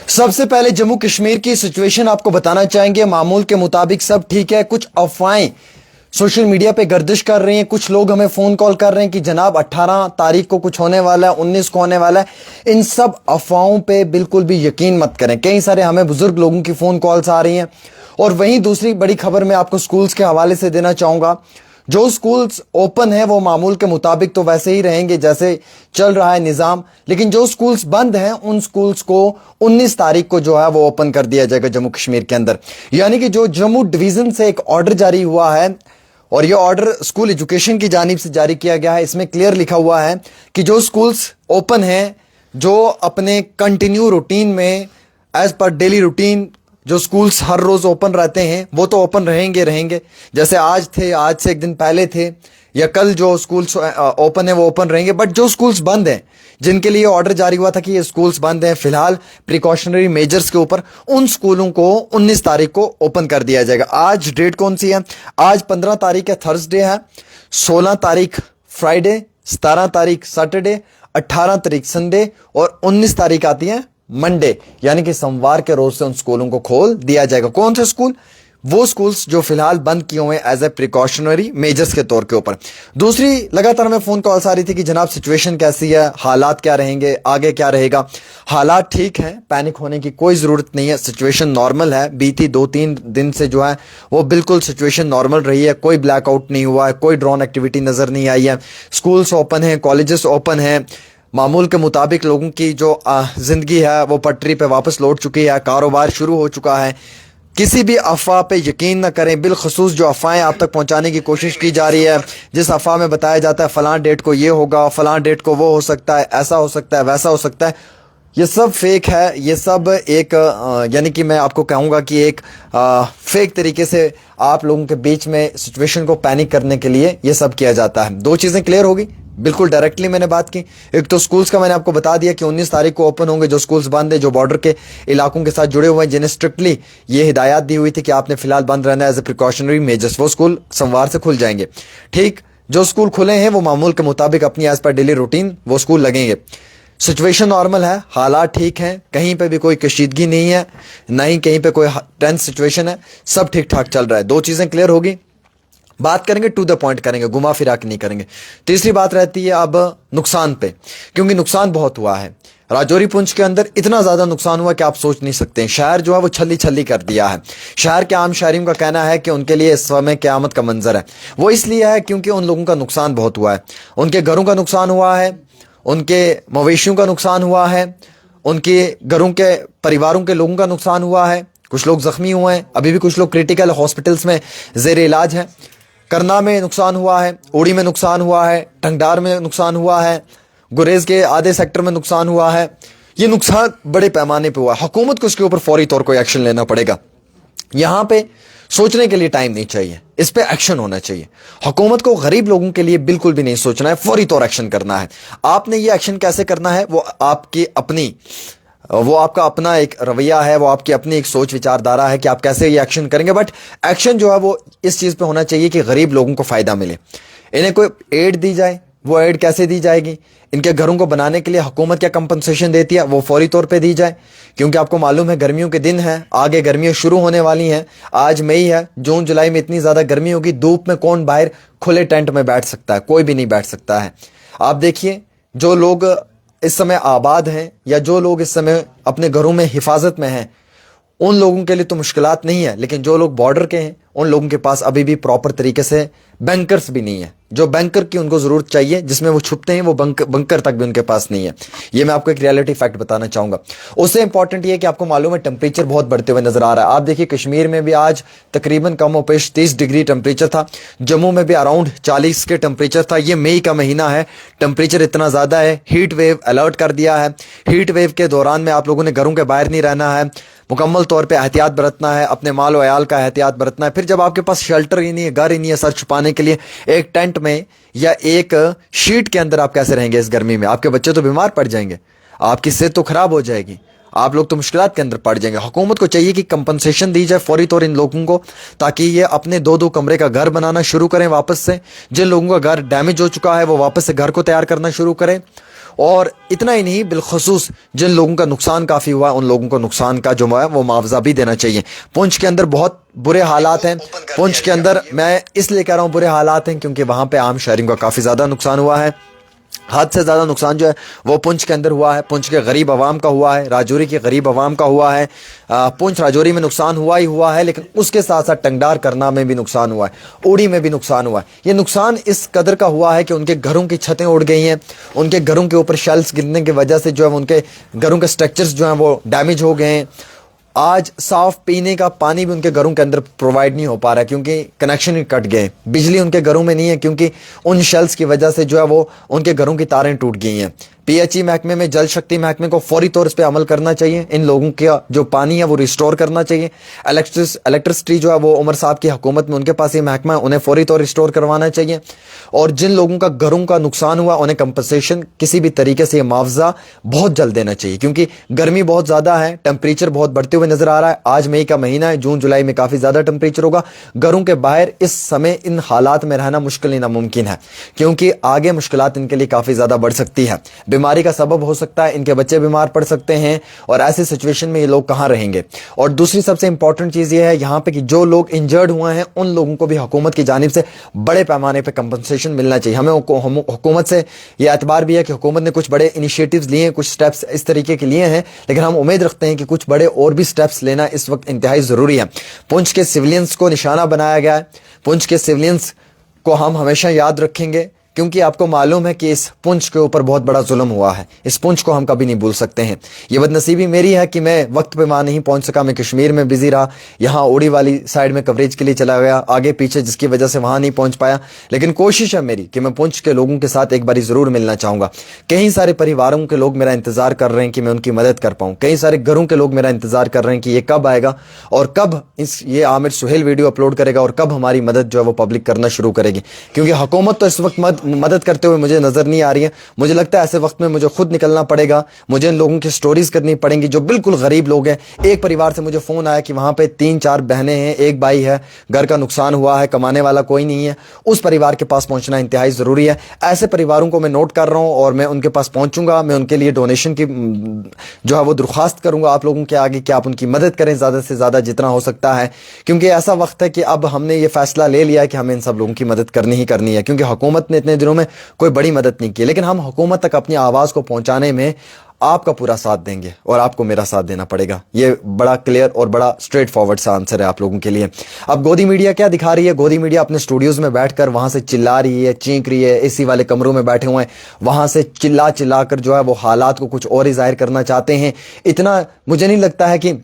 सबसे पहले जम्मू कश्मीर की सिचुएशन आपको बताना चाहेंगे। मामूल के मुताबिक सब ठीक है। कुछ अफवाहें सोशल मीडिया पे गर्दिश कर रही हैं। कुछ लोग हमें फोन कॉल कर रहे हैं कि जनाब 18 तारीख को कुछ होने वाला है, 19 को होने वाला है। इन सब अफवाहों पे बिल्कुल भी यकीन मत करें। कई सारे हमें बुजुर्ग लोगों की फोन कॉल्स आ रही हैं। और वहीं दूसरी बड़ी खबर मैं आपको स्कूल्स के हवाले से देना चाहूंगा। जो स्कूल्स ओपन है वो मामूल के मुताबिक तो वैसे ही रहेंगे जैसे चल रहा है निजाम, लेकिन जो स्कूल्स बंद हैं उन स्कूल्स को 19 तारीख को जो है वो ओपन कर दिया जाएगा जम्मू कश्मीर के अंदर। यानी कि जो जम्मू डिवीजन से एक ऑर्डर जारी हुआ है और ये ऑर्डर स्कूल एजुकेशन की जानिब से जारी किया गया है, इसमें क्लियर लिखा हुआ है कि जो स्कूल्स ओपन हैं, जो अपने कंटिन्यू रूटीन में एज पर डेली रूटीन जो स्कूल्स हर रोज ओपन रहते हैं वो तो ओपन रहेंगे। जैसे आज थे, आज से एक दिन पहले थे, या कल जो स्कूल्स ओपन है वो ओपन रहेंगे। बट जो स्कूल्स बंद हैं, जिनके लिए ऑर्डर जारी हुआ था कि ये स्कूल्स बंद हैं फिलहाल प्रिकॉशनरी मेजर्स के ऊपर, उन स्कूलों को 19 तारीख को ओपन कर दिया जाएगा। आज डेट कौन सी है? आज 15 तारीख है, थर्सडे है। 16 तारीख फ्राइडे, 17 तारीख सैटरडे, 18 तारीख संडे और 19 तारीख आती है मंडे, यानी कि सोमवार के रोज से उन स्कूलों को खोल दिया जाएगा। कौन से स्कूल? वो स्कूल्स जो फिलहाल बंद किए हुए हैं एज ए प्रिकॉशनरी मेजर्स के तौर के ऊपर। दूसरी, लगातार हमें फोन कॉल्स आ रही थी कि जनाब सिचुएशन कैसी है, हालात क्या रहेंगे, आगे क्या रहेगा। हालात ठीक है, पैनिक होने की कोई जरूरत नहीं है। सिचुएशन नॉर्मल है। बीती 2-3 दिन से जो है वो बिल्कुल सिचुएशन नॉर्मल रही है। कोई ब्लैकआउट नहीं हुआ है, कोई ड्रोन एक्टिविटी नजर नहीं आई है। स्कूल्स ओपन है, कॉलेजेस ओपन है। मामूल के मुताबिक लोगों की जो जिंदगी है वो पटरी पे वापस लौट चुकी है। कारोबार शुरू हो चुका है। किसी भी अफवाह पे यकीन न करें, बिलखसूस जो अफवाहें आप तक पहुंचाने की कोशिश की जा रही है, जिस अफवाह में बताया जाता है फलां डेट को ये होगा, फलां डेट को वो हो सकता है, ऐसा हो सकता है, वैसा हो सकता है, ये सब फेक है। ये सब एक यानी कि मैं आपको कहूंगा कि एक फेक तरीके से आप लोगों के बीच में सिचुएशन को पैनिक करने के लिए ये सब किया जाता है। दो चीजें क्लियर होगी, बिल्कुल डायरेक्टली मैंने बात की। एक तो स्कूल्स का मैंने आपको बता दिया कि 19 तारीख को ओपन होंगे। जो स्कूल्स बंद है, जो बॉर्डर के इलाकों के साथ जुड़े हुए हैं, जिन्हें स्ट्रिक्टली ये हिदायत दी हुई थी कि आपने फिलहाल बंद रहना है एज ए प्रिकॉशनरी मेजर्स, वो स्कूल सोमवार से खुल जाएंगे। ठीक, जो स्कूल खुले हैं वो मामूल के मुताबिक अपनी एज पर डेली रूटीन वो स्कूल लगेंगे। सिचुएशन नॉर्मल है, हालात ठीक हैं, कहीं पे भी कोई कशीदगी नहीं है, ना ही कहीं पे कोई टेंस सिचुएशन है, सब ठीक ठाक चल रहा है। दो चीजें क्लियर होगी, बात करेंगे टू द पॉइंट करेंगे, घुमा फिरा के नहीं करेंगे। तीसरी बात रहती है अब नुकसान पे, क्योंकि नुकसान बहुत हुआ है। राजौरी पुंछ के अंदर इतना ज्यादा नुकसान हुआ कि आप सोच नहीं सकते। शहर जो है वो छल्ली छल्ली कर दिया है। शहर के आम शहरियों का कहना है कि उनके लिए इस समय क़यामत का मंजर है। वो इसलिए है क्योंकि उन लोगों का नुकसान बहुत हुआ है। उनके घरों का नुकसान हुआ है, उनके मवेशियों का नुकसान हुआ है, उनके घरों के परिवारों के लोगों का नुकसान हुआ है। कुछ लोग जख्मी हुए हैं, अभी भी कुछ लोग क्रिटिकल हॉस्पिटल्स में जेर इलाज हैं। करना में नुकसान हुआ है, उड़ी में नुकसान हुआ है, टंगडार में नुकसान हुआ है, गुरेज के आधे सेक्टर में नुकसान हुआ है। ये नुकसान बड़े पैमाने पे हुआ है। हुकूमत को इसके ऊपर फौरी तौर कोई एक्शन लेना पड़ेगा। यहां पे सोचने के लिए टाइम नहीं चाहिए, इस पे एक्शन होना चाहिए। हुकूमत को गरीब लोगों के लिए बिल्कुल भी नहीं सोचना है, फौरी तौर एक्शन करना है। आपने ये एक्शन कैसे करना है वो आपका अपना एक रवैया है, वो आपकी अपनी एक सोच विचारधारा है कि आप कैसे ये एक्शन करेंगे। बट एक्शन जो है वो इस चीज पे होना चाहिए कि गरीब लोगों को फायदा मिले। इन्हें कोई एड दी जाए, वो एड कैसे दी जाएगी? इनके घरों को बनाने के लिए हुकूमत क्या कंपनसेशन देती है, वो फौरी तौर पे दी जाए। क्योंकि आपको मालूम है गर्मियों के दिन है, आगे गर्मियां शुरू होने वाली हैं। आज मई है, जून जुलाई में इतनी ज्यादा गर्मी होगी, धूप में कौन बाहर खुले टेंट में बैठ सकता है? कोई भी नहीं बैठ सकता है। आप देखिए, जो लोग इस समय आबाद हैं या जो लोग इस समय अपने घरों में हिफाजत में हैं, उन लोगों के लिए तो मुश्किलात नहीं है, लेकिन जो लोग बॉर्डर के हैं उन लोगों के पास अभी भी प्रॉपर तरीके से बैंकर्स भी नहीं है। जो बैंकर की उनको जरूरत चाहिए, जिसमें वो छुपते हैं, वो बंकर तक भी उनके पास नहीं है। ये मैं आपको एक रियलिटी फैक्ट बताना चाहूंगा। उससे इंपॉर्टेंट ये है कि आपको मालूम है टेम्परेचर बहुत बढ़ते हुए नजर आ रहा है। आप देखिए कश्मीर में भी आज तकरीबन कम और पेश 30 डिग्री टेम्परेचर था। जम्मू में भी अराउंड 40 के टेम्परेचर था। ये मई का महीना है, टेम्परेचर इतना ज्यादा है। हीट वेव अलर्ट कर दिया है। हीट वेव के दौरान में आप लोगों ने घरों के बाहर नहीं रहना है, मुकम्मल तौर पे एहतियात बरतना है, अपने माल और अयाल का एहतियात बरतना है। फिर जब आपके पास शेल्टर ही नहीं है, घर ही नहीं है सर छुपाने के लिए, एक टेंट में या एक शीट के अंदर आप कैसे रहेंगे इस गर्मी में? आपके बच्चे तो बीमार पड़ जाएंगे, आपकी सेहत तो खराब हो जाएगी, आप लोग तो मुश्किलात के अंदर पड़ जाएंगे। हुकूमत को चाहिए कि कंपनसेशन दी जाए फौरी तौर इन लोगों को, ताकि ये अपने 2-2 कमरे का घर बनाना शुरू करें वापस से। जिन लोगों का घर डैमेज हो चुका है वो वापस से घर को तैयार करना शुरू करें। और इतना ही नहीं, बिलखसूस जिन लोगों का नुकसान काफ़ी हुआ उन लोगों को नुकसान का जो है वो मुआवजा भी देना चाहिए। पुंछ के अंदर बहुत बुरे हालात हैं। पुंछ के अंदर मैं इसलिए कह रहा हूँ बुरे हालात हैं क्योंकि वहाँ पे आम शहरियों का काफ़ी ज़्यादा नुकसान हुआ है। हद से ज़्यादा नुकसान जो है वो पुंछ के अंदर हुआ है। पुंछ के गरीब आवाम का हुआ है, राजौरी के गरीब आवाम का हुआ है। पुंछ राजौरी में नुकसान हुआ ही हुआ है, लेकिन उसके साथ साथ टंगडार करना में भी नुकसान हुआ है, उड़ी में भी नुकसान हुआ है। ये नुकसान इस कदर का हुआ है कि उनके घरों की छतें उड़ गई हैं, उनके घरों के ऊपर शेल्स गिरने की वजह से जो है उनके घरों के स्ट्रक्चर्स जो हैं वो डैमेज हो गए हैं। आज साफ पीने का पानी भी उनके घरों के अंदर प्रोवाइड नहीं हो पा रहा है क्योंकि कनेक्शन ही कट गए। बिजली उनके घरों में नहीं है क्योंकि उन शेल्स की वजह से जो है वो उनके घरों की तारें टूट गई हैं। पीएचई महकमे में, जल शक्ति महकमे को फौरी तौर पर अमल करना चाहिए। इन लोगों का जो पानी है वो रिस्टोर करना चाहिए। इलेक्ट्रिसिटी जो है वो उमर साहब की हुकूमत में उनके पास ये महकमा है, उन्हें फौरी तौर रिस्टोर करवाना चाहिए। और जिन लोगों का घरों का नुकसान हुआ उन्हें कंपनसेशन किसी भी तरीके से मुआवजा बहुत जल्द देना चाहिए क्योंकि गर्मी बहुत ज़्यादा है, टेम्परेचर बहुत बढ़ते हुए नजर आ रहा है। आज मई का महीना है, जून जुलाई में काफ़ी ज़्यादा टेम्परेचर होगा। घरों के बाहर इस समय इन हालात में रहना मुश्किल ही नामुमकिन है क्योंकि आगे मुश्किलात इनके लिए काफ़ी ज़्यादा बढ़ सकती है। बीमारी का सबब हो सकता है, इनके बच्चे बीमार पड़ सकते हैं और ऐसी सिचुएशन में ये लोग कहां रहेंगे। और दूसरी सबसे इंपॉर्टेंट चीज ये है यहां पे कि जो लोग इंजर्ड हुए हैं उन लोगों को भी हुकूमत की जानिब से बड़े पैमाने पे कंपनसेशन मिलना चाहिए। हमें हुकूमत से ये एतबार भी है कि हुकूमत ने कुछ बड़े इनिशिएटिव्स लिए हैं, कुछ स्टेप्स इस तरीके के लिए हैं, लेकिन हम उम्मीद रखते हैं कि कुछ बड़े और भी स्टेप्स लेना इस वक्त इंतहाई जरूरी है। पुंछ के सिविलियंस को निशाना बनाया गया है। पुंछ के सिविलियंस को हम हमेशा याद रखेंगे क्योंकि आपको मालूम है कि इस पुंछ के ऊपर बहुत बड़ा जुल्म हुआ है। इस पुंछ को हम कभी नहीं भूल सकते हैं। ये बदनसीबी मेरी है कि मैं वक्त पे वहां नहीं पहुंच सका। मैं कश्मीर में बिजी रहा, यहाँ उड़ी वाली साइड में कवरेज के लिए चला गया आगे पीछे, जिसकी वजह से वहां नहीं पहुंच पाया। लेकिन कोशिश है मेरी कि मैं पुंछ के लोगों के साथ एक बार जरूर मिलना चाहूंगा। कई सारे परिवारों के लोग मेरा इंतजार कर रहे हैं कि मैं उनकी मदद कर पाऊँ। कई सारे घरों के लोग मेरा इंतजार कर रहे हैं कि ये कब आएगा और कब ये आमिर सुहेल वीडियो अपलोड करेगा और कब हमारी मदद जो है वो पब्लिक करना शुरू करेगी। क्योंकि हुकूमत तो इस वक्त मदद करते हुए मुझे नजर नहीं आ रही है। मुझे लगता है ऐसे वक्त में मुझे खुद निकलना पड़ेगा, मुझे इन लोगों की स्टोरीज करनी पड़ेंगी जो बिल्कुल गरीब लोग हैं। एक परिवार से मुझे फोन आया कि वहां पे 3-4 बहनें हैं, एक भाई है, घर का नुकसान हुआ है, कमाने वाला कोई नहीं है। उस परिवार के पास पहुंचना इंतहाई जरूरी है। ऐसे परिवारों को मैं नोट कर रहा हूं और मैं उनके पास पहुंचूंगा। मैं उनके लिए डोनेशन की जो है वो दरख्वास्त करूंगा आप लोगों के आगे कि आप उनकी मदद करें ज्यादा से ज्यादा जितना हो सकता है। क्योंकि ऐसा वक्त है कि अब हमने ये फैसला ले लिया है कि हमें इन सब लोगों की मदद करनी ही करनी है। क्योंकि हुकूमत ने इतने दिनों में कोई बड़ी मदद नहीं की, लेकिन हम हुकूमत तक अपनी आवाज को पहुंचाने में आपका पूरा साथ देंगे और आपको मेरा साथ देना पड़ेगा। ये बड़ा क्लियर और बड़ा स्ट्रेट फॉरवर्ड सा आंसर है आप लोगों के लिए। अब गोदी मीडिया क्या दिखा रही है? गोदी मीडिया अपने स्टूडियोज में बैठकर वहां से चिल्ला रही है, चीख रही है, एसी वाले कमरों में बैठे हुए हैं, वहां से चिल्ला चिल्ला कर जो है वो हालात को कुछ और ही जाहिर करना चाहते हैं। इतना मुझे नहीं लगता है कि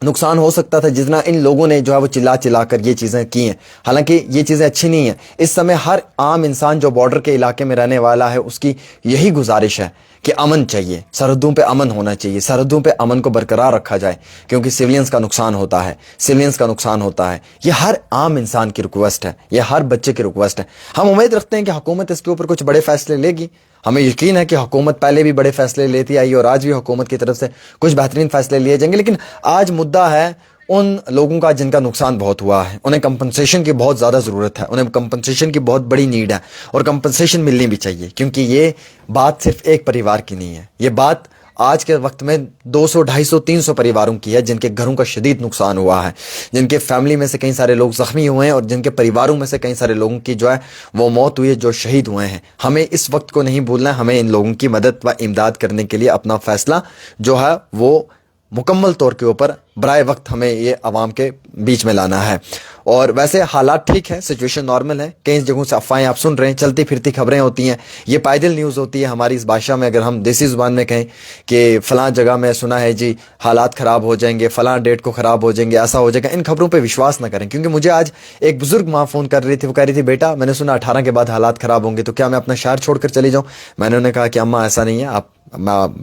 नुकसान हो सकता था जितना इन लोगों ने जो है वो चिल्ला चिल्ला कर ये चीज़ें की हैं। हालांकि ये चीज़ें अच्छी नहीं हैं। इस समय हर आम इंसान जो बॉर्डर के इलाके में रहने वाला है उसकी यही गुजारिश है कि अमन चाहिए, सरहदों पे अमन होना चाहिए, सरहदों पे अमन को बरकरार रखा जाए क्योंकि सिविलियंस का नुकसान होता है, सिविलियंस का नुकसान होता है। ये हर आम इंसान की रिक्वेस्ट है, ये हर बच्चे की रिक्वेस्ट है। हम उम्मीद रखते हैं कि हुकूमत इसके ऊपर कुछ बड़े फैसले लेगी। हमें यकीन है कि हुकूमत पहले भी बड़े फैसले लेती आई और आज भी हुकूमत की तरफ से कुछ बेहतरीन फैसले लिए जाएंगे। लेकिन आज मुद्दा है उन लोगों का जिनका नुकसान बहुत हुआ है। उन्हें कंपनसेशन की बहुत ज़्यादा ज़रूरत है, उन्हें कंपनसेशन की बहुत बड़ी नीड है और कंपनसेशन मिलनी भी चाहिए क्योंकि ये बात सिर्फ एक परिवार की नहीं है। ये बात आज के वक्त में 200, 250, 300 परिवारों की है जिनके घरों का शदीद नुकसान हुआ है, जिनके फैमिली में से कई सारे लोग जख्मी हुए हैं और जिनके परिवारों में से कई सारे लोगों की जो है वो मौत हुई है, जो शहीद हुए हैं। हमें इस वक्त को नहीं भूलना है। हमें इन लोगों की मदद व इमदाद करने के लिए अपना फैसला जो है वो मुकम्मल तौर के ऊपर बराए वक्त हमें ये आवाम के बीच में लाना है। और वैसे हालात ठीक है, सिचुएशन नॉर्मल है। कई जगहों से अफवाहें आप सुन रहे हैं, चलती फिरती खबरें होती हैं, ये पायदल न्यूज़ होती है हमारी इस भाषा में। अगर हम देसी ज़ुबान में कहें कि फ़लाँ जगह में सुना है जी हालात ख़राब हो जाएंगे, फ़लाँ डेट को ख़राब हो जाएंगे, ऐसा हो जाएगा, इन खबरों पर विश्वास ना करें। क्योंकि मुझे आज एक बुज़ुर्ग माँ फ़ोन कर रही थी, वो कह रही थी बेटा मैंने सुना 18 के बाद हालात ख़राब होंगे तो क्या मैं अपना शहर छोड़ कर चली जाऊँ? मैंने उन्हें कहा कि अम्मा ऐसा नहीं है, आप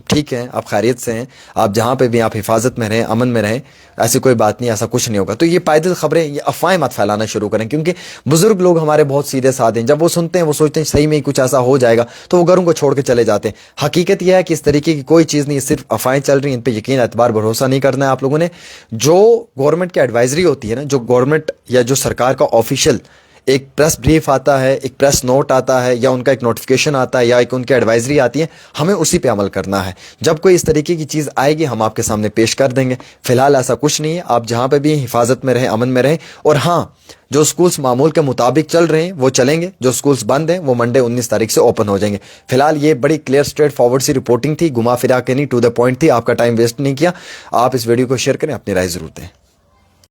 ठीक हैं, आप खैरियत से हैं, आप जहाँ पे भी आप हिफाजत में रहें, अमन में रहें, ऐसी कोई बात नहीं, ऐसा कुछ नहीं होगा। तो ये पायदल खबरें, ये अफवाहें मत फैलाना शुरू करें क्योंकि बुजुर्ग लोग हमारे बहुत सीधे साधे हैं। जब वो सुनते हैं वो सोचते हैं सही में ही कुछ ऐसा हो जाएगा तो वो घरों को छोड़ के चले जाते हैं। हकीकत यह है कि इस तरीके की कोई चीज़ नहीं, सिर्फ अफवाहें चल रही हैं, इन पर यकीन एतबार भरोसा नहीं करना है आप लोगों ने। जो गवर्नमेंट की एडवाइजरी होती है ना, जो गवर्नमेंट या जो सरकार का ऑफिशियल एक प्रेस ब्रीफ आता है, एक प्रेस नोट आता है, या उनका एक नोटिफिकेशन आता है, या एक उनकी एडवाइजरी आती है, हमें उसी पे अमल करना है। जब कोई इस तरीके की चीज़ आएगी हम आपके सामने पेश कर देंगे। फिलहाल ऐसा कुछ नहीं है, आप जहाँ पे भी हिफाजत में रहें, अमन में रहें। और हाँ, जो स्कूल्स मामूल के मुताबिक चल रहे हैं वो चलेंगे, जो स्कूल्स बंद हैं वो मंडे 19 तारीख से ओपन हो जाएंगे। फिलहाल ये बड़ी क्लियर स्ट्रेट फॉरवर्ड सी रिपोर्टिंग थी, घुमा फिरा के नहीं, टू द पॉइंट थी, आपका टाइम वेस्ट नहीं किया। आप इस वीडियो को शेयर करें, अपनी राय जरूर दें।